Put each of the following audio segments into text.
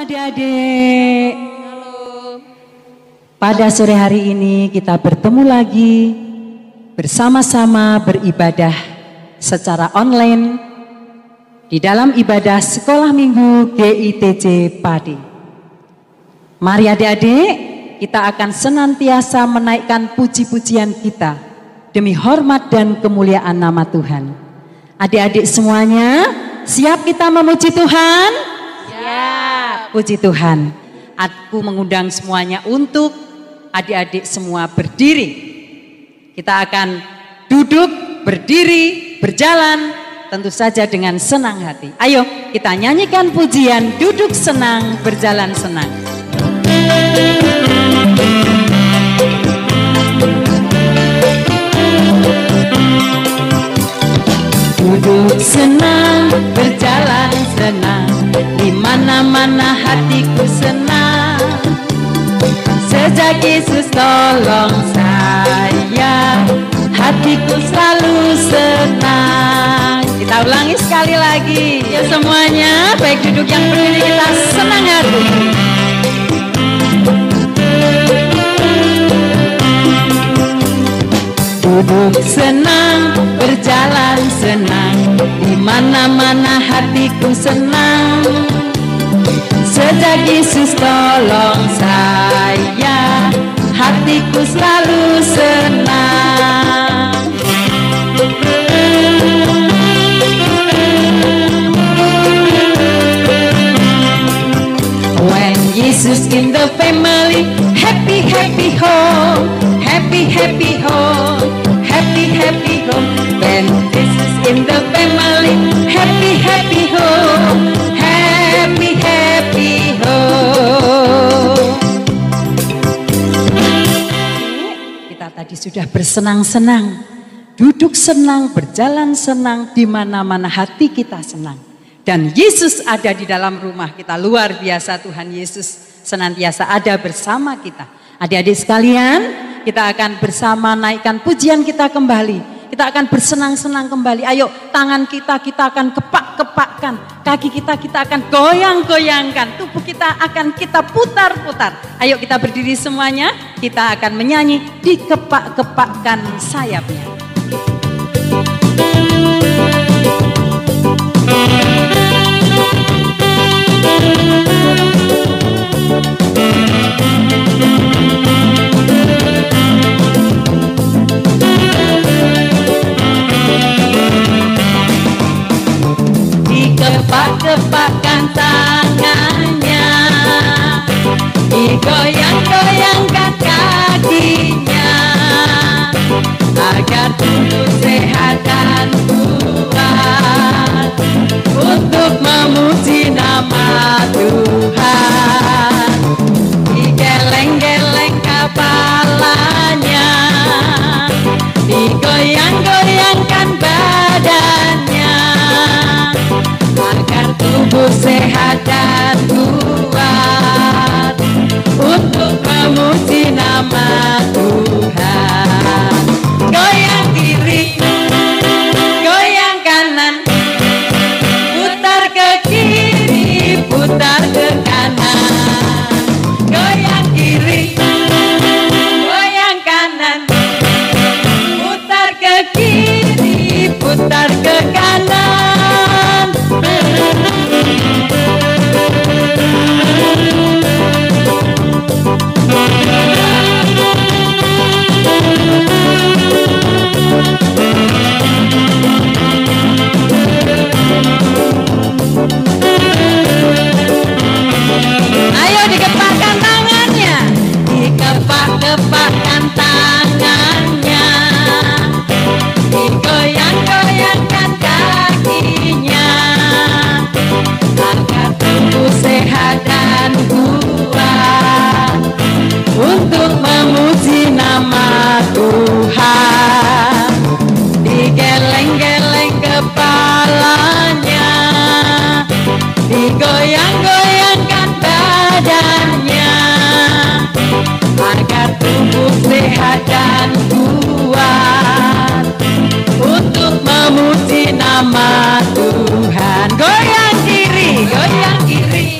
adik-adik. Halo. Pada sore hari ini kita bertemu lagi bersama-sama beribadah secara online di dalam ibadah Sekolah Minggu GITC Padi. Mari adik-adik, kita akan senantiasa menaikkan puji-pujian kita demi hormat dan kemuliaan nama Tuhan. Adik-adik semuanya, siap kita memuji Tuhan? Siap. Puji Tuhan. Aku mengundang semuanya untuk adik-adik semua berdiri. Kita akan duduk, berdiri, berjalan, tentu saja dengan senang hati. Ayo kita nyanyikan pujian duduk senang, berjalan senang. Duduk senang, berjalan senang, di mana-mana hatiku senang. Sejak Yesus tolong saya, hatiku selalu senang. Kita ulangi sekali lagi ya semuanya, baik duduk yang berdiri kita senang hati. Duduk senang, berjalan senang, di mana-mana hatiku senang. Sejak Yesus tolong saya, hatiku selalu senang. When Jesus in the family, happy happy home, happy happy home, happy happy home. When Jesus in the family, happy happy home, happy happy home. Kita tadi sudah bersenang-senang, duduk senang, berjalan senang, di mana-mana hati kita senang. Dan Yesus ada di dalam rumah kita. Luar biasa, Tuhan Yesus senantiasa ada bersama kita. Adik-adik sekalian, kita akan bersama naikkan pujian kita kembali. Kita akan bersenang-senang kembali. Ayo, tangan kita akan kepak-kepakkan. Kaki kita akan goyang-goyangkan. Tubuh kita akan kita putar-putar. Ayo kita berdiri semuanya. Kita akan menyanyi dikepak-kepakkan sayapnya. Dikepak-kepakkan tangannya, digoyang-goyangkan kakinya, agar tubuh sehat dan kuat untuk memuji nama Tuhan. Digeleng-geleng kepalanya, digoyang-goyangkan badannya, agar tubuh sehat dan kuat untuk memuji nama Tuhan. Goyang kiri, goyang kanan, putar ke kiri, putar ke kanan. Goyang kiri, goyang kanan, putar ke kiri, putar ke kanan. Ayo dikepakkan tangannya, dikepak-kepakkan tangannya, digoyang-goyangkan kakinya, agar tubuh sehat dan kuat untuk memuji nama Tuhan. Digeleng-geleng kepalanya, digoyang-goyangkan badannya, agar tubuh sehat dan kuat untuk memuji nama Tuhan. Goyang kiri, goyang kiri.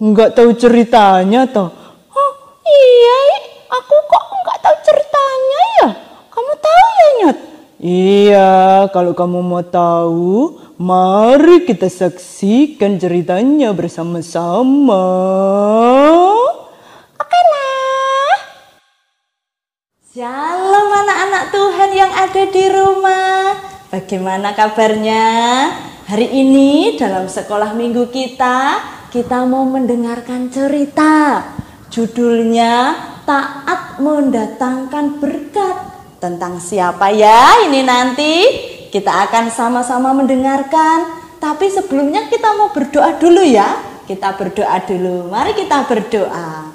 nggak tahu ceritanya toh. Oh iya, aku kok nggak tahu ceritanya ya? Kamu tahu ya, Nyot? Iya, kalau kamu mau tahu, mari kita saksikan ceritanya bersama-sama. Oke lah. Shalom anak-anak Tuhan yang ada di rumah. Bagaimana kabarnya? Hari ini dalam sekolah minggu kita mau mendengarkan cerita. Judulnya Taat Mendatangkan Berkat. Tentang siapa ya ini nanti? Kita akan sama-sama mendengarkan. Tapi sebelumnya kita mau berdoa dulu ya. Kita berdoa dulu. Mari kita berdoa.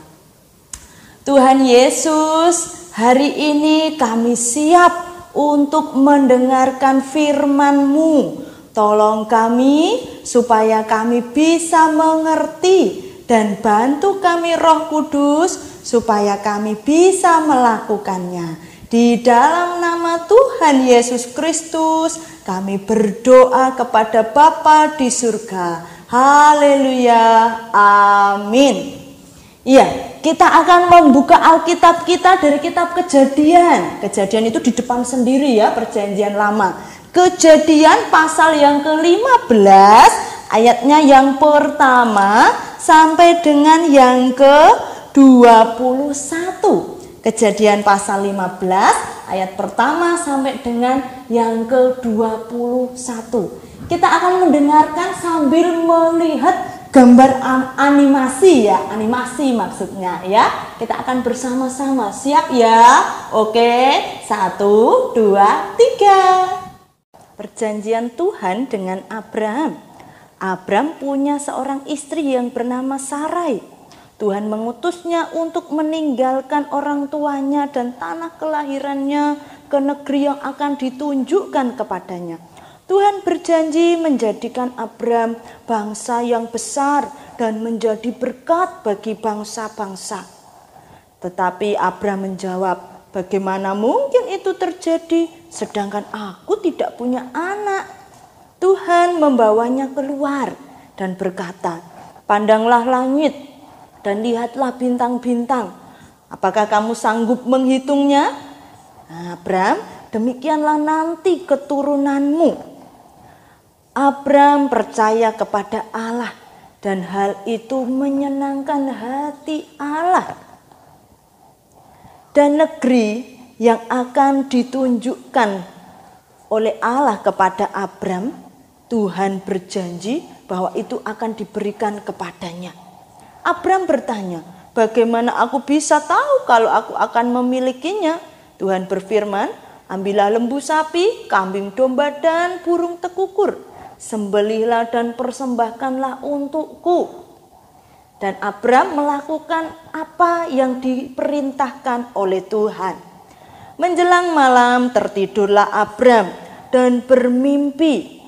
Tuhan Yesus, hari ini kami siap untuk mendengarkan firman-Mu. Tolong kami supaya kami bisa mengerti dan bantu kami Roh Kudus supaya kami bisa melakukannya. Di dalam nama Tuhan Yesus Kristus kami berdoa kepada Bapa di surga. Haleluya. Amin. Iya, kita akan membuka Alkitab kita dari kitab Kejadian. Kejadian itu di depan sendiri ya, Perjanjian Lama. Kejadian pasal yang ke-15, ayatnya yang pertama sampai dengan yang ke-21. Kejadian pasal 15, ayat pertama sampai dengan yang ke-21. Kita akan mendengarkan sambil melihat gambar animasi ya, animasi maksudnya ya. Kita akan bersama-sama, siap ya? Oke, 1, 2, 3. Perjanjian Tuhan dengan Abram. Abram punya seorang istri yang bernama Sarai. Tuhan mengutusnya untuk meninggalkan orang tuanya dan tanah kelahirannya ke negeri yang akan ditunjukkan kepadanya. Tuhan berjanji menjadikan Abram bangsa yang besar dan menjadi berkat bagi bangsa-bangsa. Tetapi Abram menjawab, bagaimana mungkin itu terjadi sedangkan aku tidak punya anak? Tuhan membawanya keluar dan berkata, pandanglah langit dan lihatlah bintang-bintang. Apakah kamu sanggup menghitungnya? Abram, demikianlah nanti keturunanmu. Abram percaya kepada Allah dan hal itu menyenangkan hati Allah. Dan negeri yang akan ditunjukkan oleh Allah kepada Abram, Tuhan berjanji bahwa itu akan diberikan kepadanya. Abram bertanya, bagaimana aku bisa tahu kalau aku akan memilikinya? Tuhan berfirman, ambillah lembu sapi, kambing domba dan burung tekukur. Sembelihlah dan persembahkanlah untukku. Dan Abram melakukan apa yang diperintahkan oleh Tuhan. Menjelang malam tertidurlah Abram dan bermimpi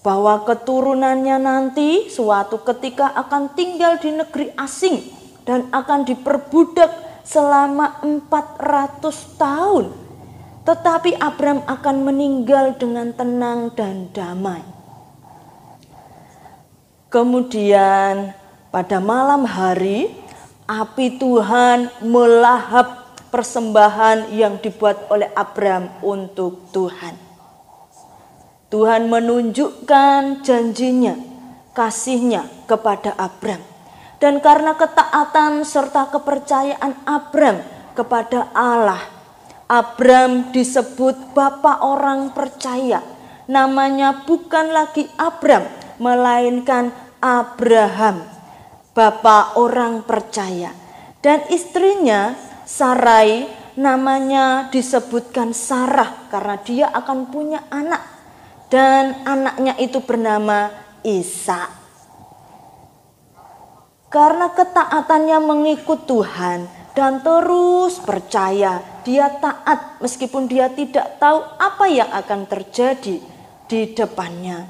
bahwa keturunannya nanti suatu ketika akan tinggal di negeri asing dan akan diperbudak selama 400 tahun. Tetapi Abram akan meninggal dengan tenang dan damai. Kemudian pada malam hari, api Tuhan melahap persembahan yang dibuat oleh Abram untuk Tuhan. Tuhan menunjukkan janjinya, kasihnya kepada Abram. Dan karena ketaatan serta kepercayaan Abram kepada Allah, Abram disebut bapa orang percaya. Namanya bukan lagi Abram, melainkan Abraham, bapa orang percaya. Dan istrinya Sarai namanya disebutkan Sarah karena dia akan punya anak. Dan anaknya itu bernama Ishak. Karena ketaatannya mengikut Tuhan dan terus percaya, dia taat meskipun dia tidak tahu apa yang akan terjadi di depannya.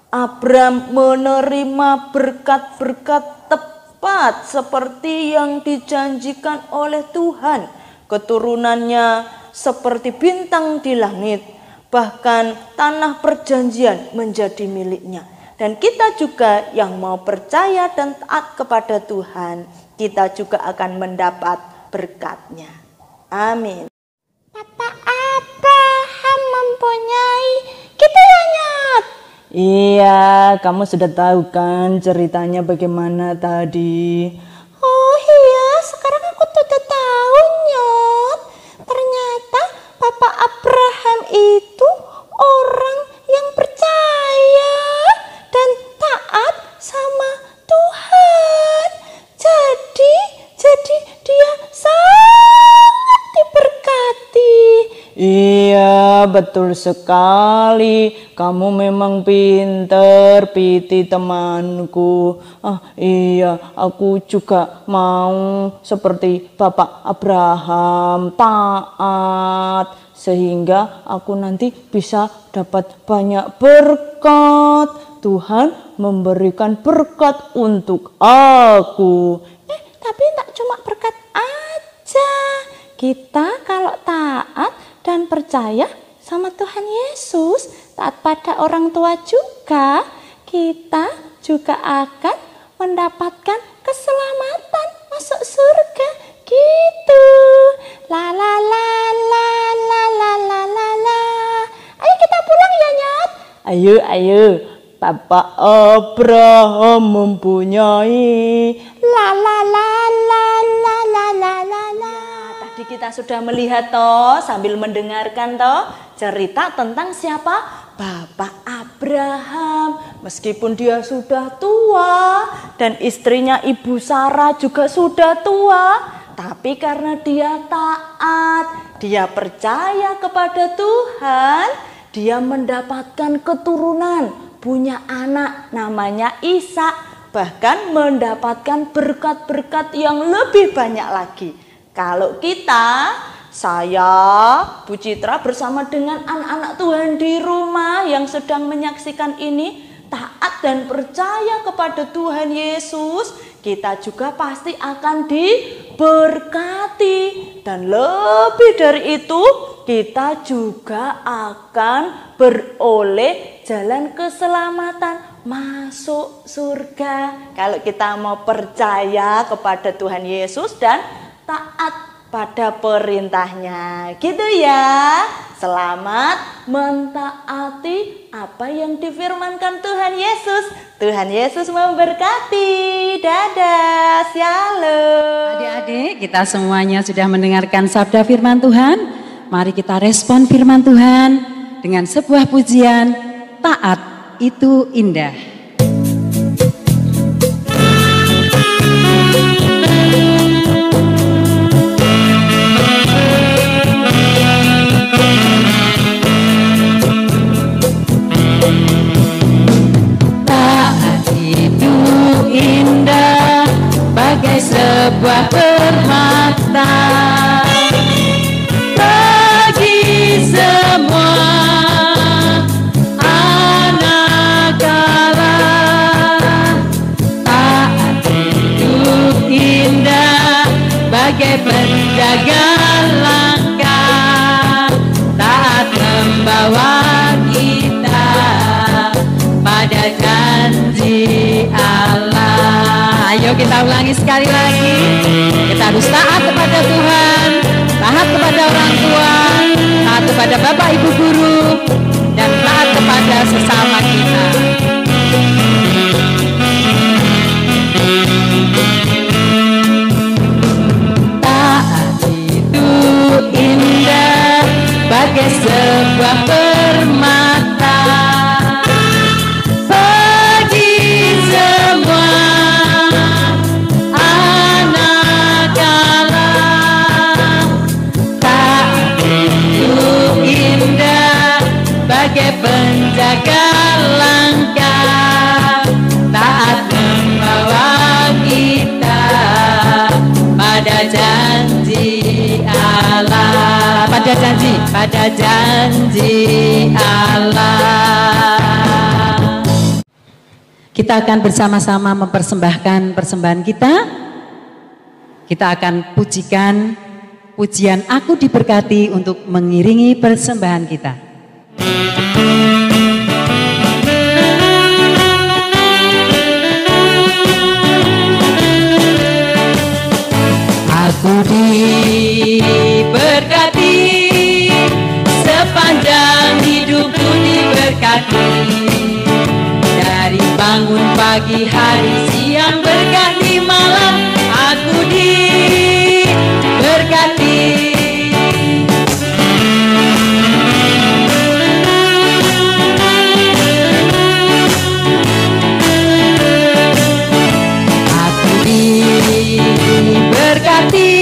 Abram menerima berkat-berkat tepat seperti yang dijanjikan oleh Tuhan. Keturunannya seperti bintang di langit. Bahkan tanah perjanjian menjadi miliknya. Dan kita juga yang mau percaya dan taat kepada Tuhan, kita juga akan mendapat berkat-Nya. Amin. Papa Abraham mempunyai, gitu ya Nyat? Iya, kamu sudah tahu kan ceritanya bagaimana tadi? Oh iya, sekarang aku sudah tahu Nyat. Ternyata Papa Abraham itu orang yang percaya dan taat sama Tuhan. Jadi dia sangat diberkati. Iya, betul sekali. Kamu memang pinter, Piti temanku. Iya, aku juga mau seperti Bapak Abraham, taat. Sehingga aku nanti bisa dapat banyak berkat. Tuhan memberikan berkat untuk aku. Tapi tak cuma berkat aja. Kita kalau taat dan percaya sama Tuhan Yesus, taat pada orang tua juga, kita juga akan mendapatkan keselamatan masuk surga gitu. La la la la la la la la la. Ayo kita pulang ya Nyat. Ayo. Bapak Abraham mempunyai. La la la la la la la la la. Tadi kita sudah melihat toh, sambil mendengarkan toh, cerita tentang siapa? Bapak Abraham. Meskipun dia sudah tua dan istrinya Ibu Sarah juga sudah tua, tapi karena dia taat, dia percaya kepada Tuhan, dia mendapatkan keturunan, punya anak namanya Ishak, bahkan mendapatkan berkat-berkat yang lebih banyak lagi. Kalau kita, saya, Bu Citra bersama dengan anak-anak Tuhan di rumah yang sedang menyaksikan ini, taat dan percaya kepada Tuhan Yesus, kita juga pasti akan diberkati. Dan lebih dari itu, kita juga akan beroleh jalan keselamatan masuk surga. Kalau kita mau percaya kepada Tuhan Yesus dan taat pada perintahnya, gitu ya. Selamat mentaati apa yang difirmankan Tuhan Yesus. Tuhan Yesus memberkati. Dadah, shalom. Adik-adik, kita semuanya sudah mendengarkan sabda firman Tuhan. Mari kita respon firman Tuhan dengan sebuah pujian, taat itu indah. Bagai sebuah permata bagi semua anak Allah. Taat itu indah bagai penjaga langkah, taat membawa kita pada janji Allah. Ayo kita ulangi sekali lagi. Kita harus taat kepada Tuhan, taat kepada orang tua, taat kepada Bapak Ibu guru, dan taat kepada sesama kita. Taat itu indah bagai sebuah permata bagi semua anak Allah. Taat itu indah bagai penjaga langkah, taat membawa kita pada janji Allah. Pada janji Allah. Kita akan bersama-sama mempersembahkan persembahan kita. Kita akan pujikan pujian Aku Diberkati untuk mengiringi persembahan kita. bangun pagi hari, siang berganti malam, aku diberkati. Aku diberkati,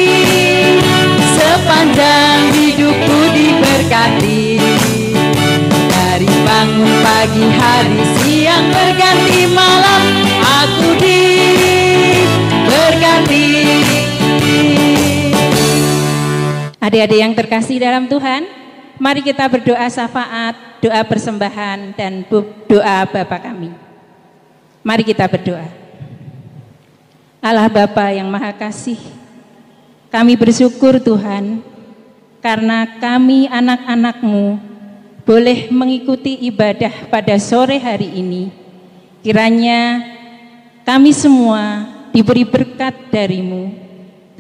sepanjang hidupku diberkati. Dari bangun pagi hari, siang berganti malam, aku diberkati. Adik-adik yang terkasih dalam Tuhan, mari kita berdoa syafaat, doa persembahan, dan doa Bapa kami. Mari kita berdoa. Allah Bapa yang Maha Kasih, kami bersyukur Tuhan, karena kami anak-anak-Mu boleh mengikuti ibadah pada sore hari ini. Kiranya kami semua diberi berkat dari-Mu.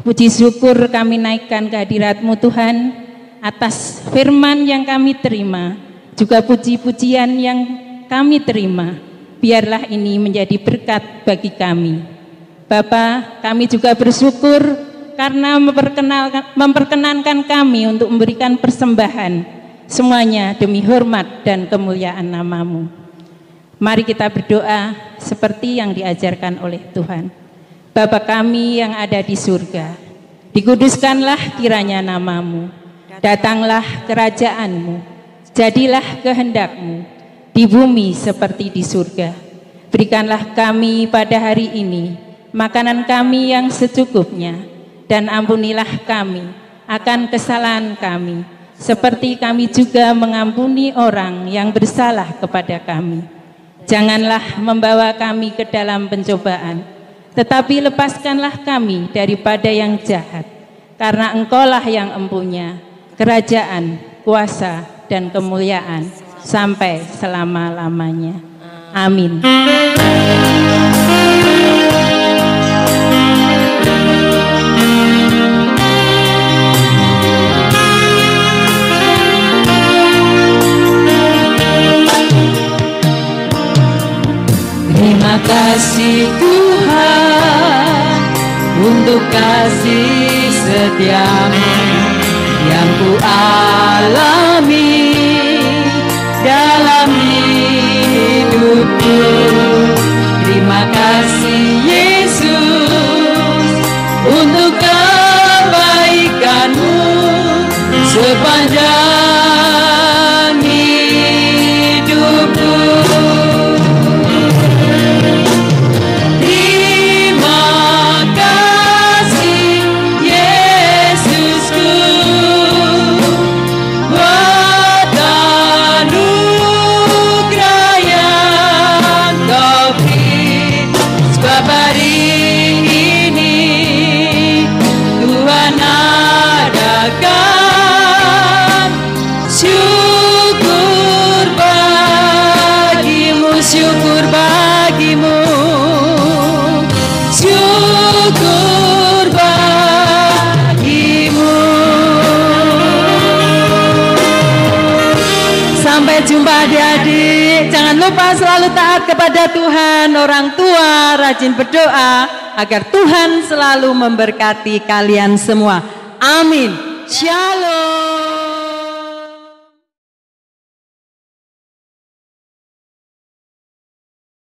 Puji syukur kami naikkan kehadirat-Mu Tuhan, atas firman yang kami terima, juga puji-pujian yang kami terima. Biarlah ini menjadi berkat bagi kami. Bapa, kami juga bersyukur karena memperkenankan kami untuk memberikan persembahan, semuanya demi hormat dan kemuliaan nama-Mu. Mari kita berdoa seperti yang diajarkan oleh Tuhan. Bapa kami yang ada di surga, dikuduskanlah kiranya nama-Mu. Datanglah kerajaan-Mu, jadilah kehendak-Mu di bumi seperti di surga. Berikanlah kami pada hari ini makanan kami yang secukupnya, dan ampunilah kami akan kesalahan kami, seperti kami juga mengampuni orang yang bersalah kepada kami. Janganlah membawa kami ke dalam pencobaan, tetapi lepaskanlah kami daripada yang jahat, karena Engkaulah yang empunya kerajaan, kuasa, dan kemuliaan sampai selama-lamanya. Amin. Terima kasih Tuhan untuk kasih setia-Mu yang ku alami dalam hidupku. Terima kasih Yesus untuk kebaikan-Mu sepanjang hidupku. Syukur bagimu, syukur bagimu. Sampai jumpa adik-adik. Jangan lupa selalu taat kepada Tuhan. Orang tua rajin berdoa agar Tuhan selalu memberkati kalian semua. Amin. Shalom.